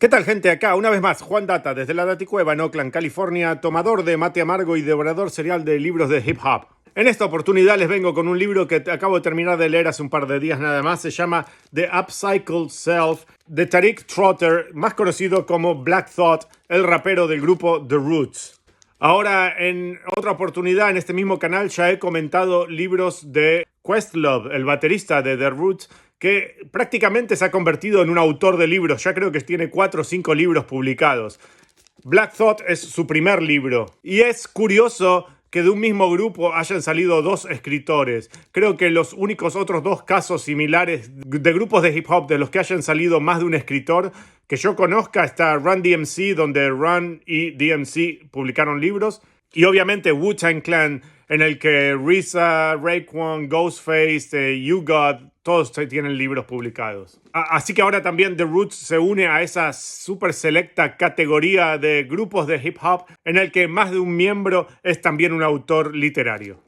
¿Qué tal, gente? Acá, una vez más, Juan Data, desde la Daticueva en Oakland, California, tomador de mate amargo y devorador serial de libros de hip hop. En esta oportunidad les vengo con un libro que acabo de terminar de leer hace un par de días nada más. Se llama The Upcycled Self, de Tariq Trotter, más conocido como Black Thought, el rapero del grupo The Roots. Ahora, en otra oportunidad, en este mismo canal, ya he comentado libros de Questlove, el baterista de The Roots, que prácticamente se ha convertido en un autor de libros. Ya creo que tiene 4 o 5 libros publicados. Black Thought es su primer libro. Y es curioso que de un mismo grupo hayan salido 2 escritores. Creo que los únicos otros 2 casos similares de grupos de hip hop de los que hayan salido más de un escritor que yo conozca está Run DMC, donde Run y DMC publicaron libros. Y obviamente Wu-Tang Clan, en el que RZA, Raekwon, Ghostface, U-God, todos tienen libros publicados. Así que ahora también The Roots se une a esa súper selecta categoría de grupos de hip hop en el que más de un miembro es también un autor literario.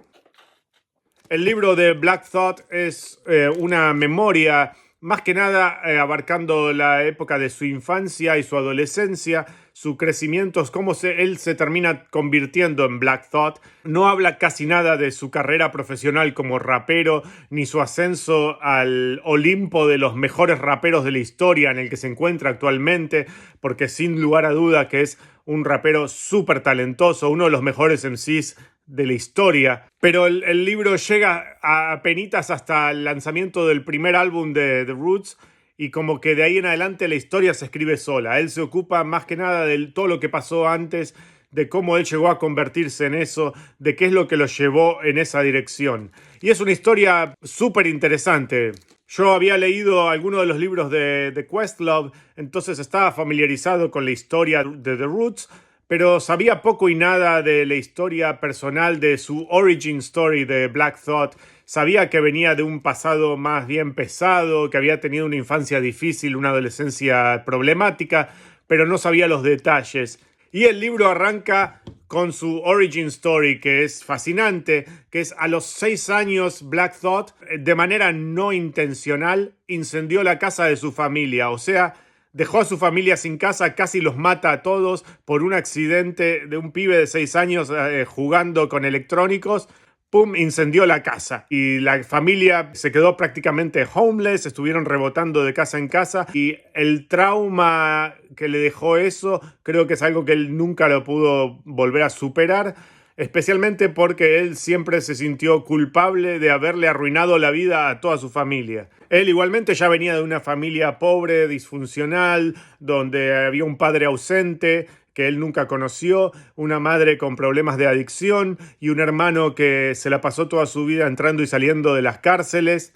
El libro de Black Thought es una memoria, más que nada abarcando la época de su infancia y su adolescencia, su crecimiento, cómo él se termina convirtiendo en Black Thought. No habla casi nada de su carrera profesional como rapero, ni su ascenso al Olimpo de los mejores raperos de la historia en el que se encuentra actualmente, porque sin lugar a duda que es un rapero súper talentoso, uno de los mejores MCs de la historia. Pero el libro llega a penitas hasta el lanzamiento del primer álbum de The Roots, y como que de ahí en adelante la historia se escribe sola. Él se ocupa más que nada de todo lo que pasó antes, de cómo él llegó a convertirse en eso, de qué es lo que lo llevó en esa dirección. Y es una historia súper interesante. Yo había leído algunos de los libros de Questlove, entonces estaba familiarizado con la historia de The Roots, pero sabía poco y nada de la historia personal, de su origin story de Black Thought. Sabía que venía de un pasado más bien pesado, que había tenido una infancia difícil, una adolescencia problemática, pero no sabía los detalles. Y el libro arranca con su origin story, que es fascinante, que es a los 6 años Black Thought, de manera no intencional, incendió la casa de su familia. O sea, dejó a su familia sin casa, casi los mata a todos por un accidente de un pibe de 6 años jugando con electrónicos. ¡Pum! Incendió la casa y la familia se quedó prácticamente homeless, estuvieron rebotando de casa en casa y el trauma que le dejó eso creo que es algo que él nunca lo pudo volver a superar, especialmente porque él siempre se sintió culpable de haberle arruinado la vida a toda su familia. Él igualmente ya venía de una familia pobre, disfuncional, donde había un padre ausente que él nunca conoció, una madre con problemas de adicción y un hermano que se la pasó toda su vida entrando y saliendo de las cárceles.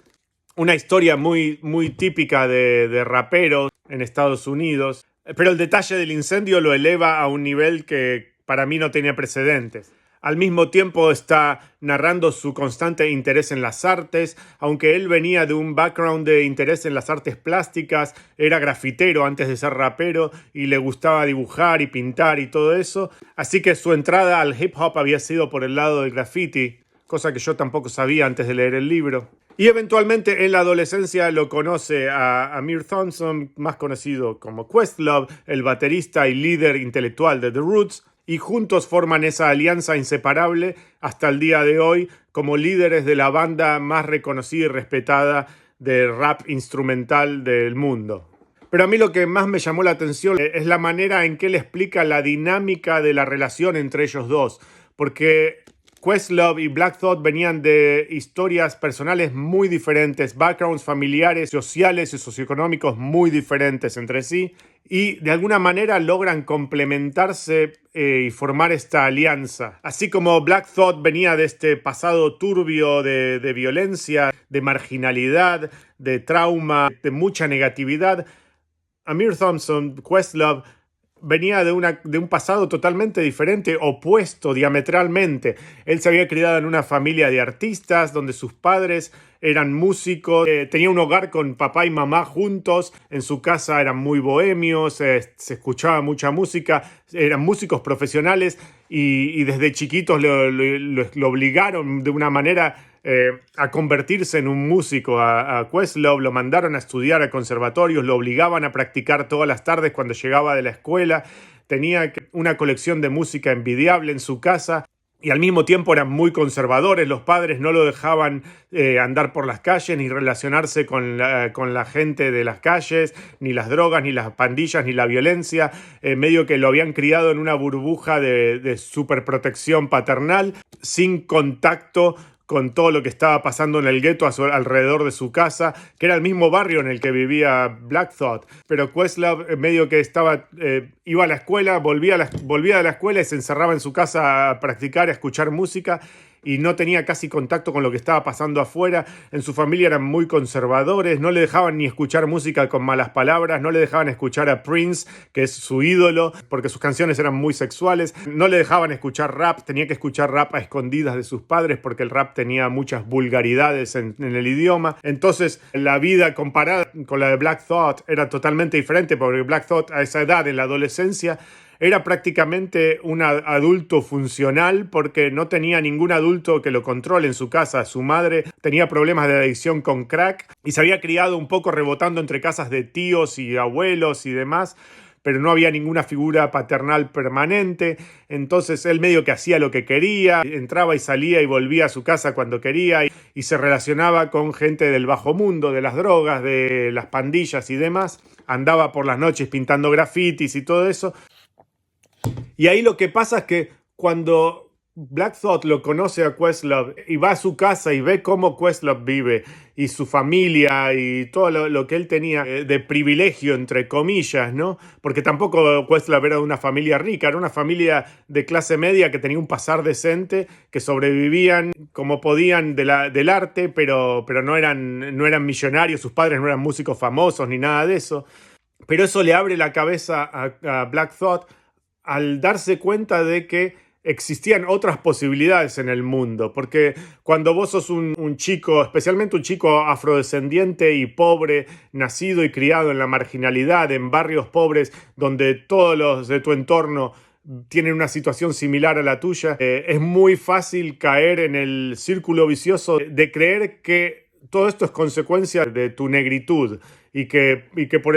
Una historia muy, muy típica de raperos en Estados Unidos. Pero el detalle del incendio lo eleva a un nivel que para mí no tenía precedentes. Al mismo tiempo está narrando su constante interés en las artes, aunque él venía de un background de interés en las artes plásticas, era grafitero antes de ser rapero y le gustaba dibujar y pintar y todo eso, así que su entrada al hip hop había sido por el lado del graffiti, cosa que yo tampoco sabía antes de leer el libro. Y eventualmente en la adolescencia lo conoce a Amir Thompson, más conocido como Questlove, el baterista y líder intelectual de The Roots, y juntos forman esa alianza inseparable hasta el día de hoy como líderes de la banda más reconocida y respetada de rap instrumental del mundo. Pero a mí lo que más me llamó la atención es la manera en que él explica la dinámica de la relación entre ellos dos, porque Questlove y Black Thought venían de historias personales muy diferentes, backgrounds familiares, sociales y socioeconómicos muy diferentes entre sí, y de alguna manera logran complementarse y formar esta alianza. Así como Black Thought venía de este pasado turbio de violencia, de marginalidad, de trauma, de mucha negatividad, Amir Thompson, Questlove, venía de un pasado totalmente diferente, opuesto diametralmente. Él se había criado en una familia de artistas donde sus padres eran músicos, tenía un hogar con papá y mamá juntos, en su casa eran muy bohemios, se escuchaba mucha música, eran músicos profesionales y desde chiquitos lo obligaron de una manera a convertirse en un músico. A Questlove lo mandaron a estudiar a conservatorios, lo obligaban a practicar todas las tardes cuando llegaba de la escuela. Tenía una colección de música envidiable en su casa. Y al mismo tiempo eran muy conservadores, los padres no lo dejaban andar por las calles ni relacionarse con la gente de las calles, ni las drogas, ni las pandillas, ni la violencia, medio que lo habían criado en una burbuja de superprotección paternal, sin contacto con todo lo que estaba pasando en el gueto alrededor de su casa, que era el mismo barrio en el que vivía Black Thought. Pero Questlove medio que iba a la escuela, volvía de la escuela y se encerraba en su casa a practicar, a escuchar música, y no tenía casi contacto con lo que estaba pasando afuera. En su familia eran muy conservadores, no le dejaban ni escuchar música con malas palabras, no le dejaban escuchar a Prince, que es su ídolo, porque sus canciones eran muy sexuales, no le dejaban escuchar rap, tenía que escuchar rap a escondidas de sus padres porque el rap tenía muchas vulgaridades en el idioma. Entonces la vida comparada con la de Black Thought era totalmente diferente, porque Black Thought a esa edad, en la adolescencia, era prácticamente un adulto funcional porque no tenía ningún adulto que lo controle en su casa. Su madre tenía problemas de adicción con crack y se había criado un poco rebotando entre casas de tíos y abuelos y demás, pero no había ninguna figura paternal permanente. Entonces él medio que hacía lo que quería, entraba y salía y volvía a su casa cuando quería y se relacionaba con gente del bajo mundo, de las drogas, de las pandillas y demás. Andaba por las noches pintando grafitis y todo eso. Y ahí lo que pasa es que cuando Black Thought lo conoce a Questlove y va a su casa y ve cómo Questlove vive y su familia y todo lo que él tenía de privilegio, entre comillas, ¿no? Porque tampoco Questlove era de una familia rica, era una familia de clase media que tenía un pasar decente, que sobrevivían como podían del arte, pero no eran millonarios, sus padres no eran músicos famosos ni nada de eso. Pero eso le abre la cabeza a Black Thought al darse cuenta de que existían otras posibilidades en el mundo, porque cuando vos sos un chico, especialmente un chico afrodescendiente y pobre, nacido y criado en la marginalidad, en barrios pobres, donde todos los de tu entorno tienen una situación similar a la tuya, es muy fácil caer en el círculo vicioso de creer que todo esto es consecuencia de tu negritud y que por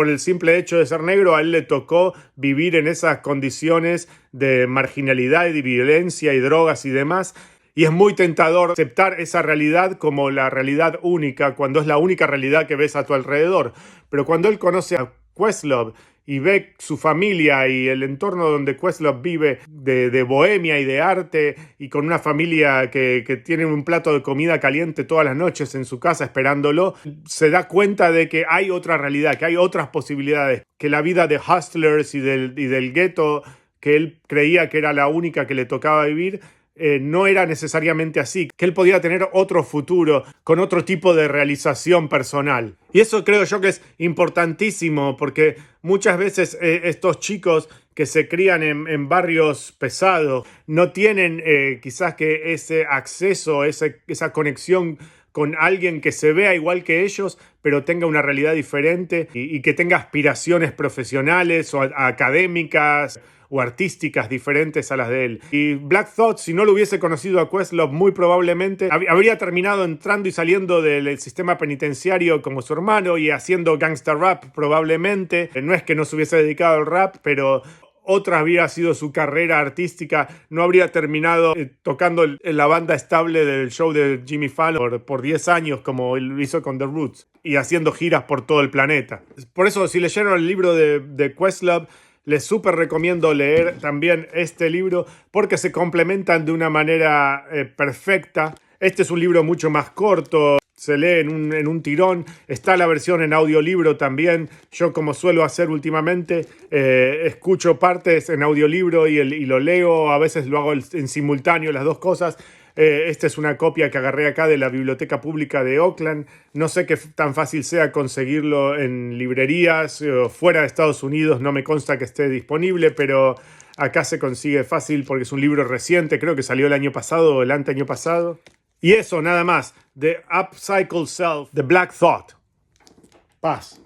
el simple hecho de ser negro a él le tocó vivir en esas condiciones de marginalidad y de violencia y drogas y demás. Y es muy tentador aceptar esa realidad como la realidad única, cuando es la única realidad que ves a tu alrededor. Pero cuando él conoce a Questlove y ve su familia y el entorno donde Questlove vive de bohemia y de arte, y con una familia que tiene un plato de comida caliente todas las noches en su casa esperándolo, se da cuenta de que hay otra realidad, que hay otras posibilidades, que la vida de hustlers y del gueto, que él creía que era la única que le tocaba vivir, no era necesariamente así, que él podía tener otro futuro con otro tipo de realización personal. Y eso creo yo que es importantísimo, porque muchas veces estos chicos que se crían en barrios pesados no tienen quizás que ese acceso, esa conexión con alguien que se vea igual que ellos, pero tenga una realidad diferente y que tenga aspiraciones profesionales o académicas o artísticas diferentes a las de él. Y Black Thought, si no lo hubiese conocido a Questlove, muy probablemente habría terminado entrando y saliendo del sistema penitenciario como su hermano y haciendo gangsta rap probablemente. No es que no se hubiese dedicado al rap, pero otra habría sido su carrera artística, no habría terminado tocando en la banda estable del show de Jimmy Fallon por 10 años como él hizo con The Roots y haciendo giras por todo el planeta. Por eso, si leyeron el libro de Questlove, les súper recomiendo leer también este libro porque se complementan de una manera perfecta. Este es un libro mucho más corto, se lee en un tirón. Está la versión en audiolibro también. Yo, como suelo hacer últimamente, escucho partes en audiolibro y lo leo. A veces lo hago en simultáneo, las dos cosas. Esta es una copia que agarré acá de la Biblioteca Pública de Oakland. No sé qué tan fácil sea conseguirlo en librerías o fuera de Estados Unidos. No me consta que esté disponible, pero acá se consigue fácil porque es un libro reciente. Creo que salió el año pasado o el anteaño pasado. Y eso, nada más. The Upcycled Self, The Black Thought. Paz.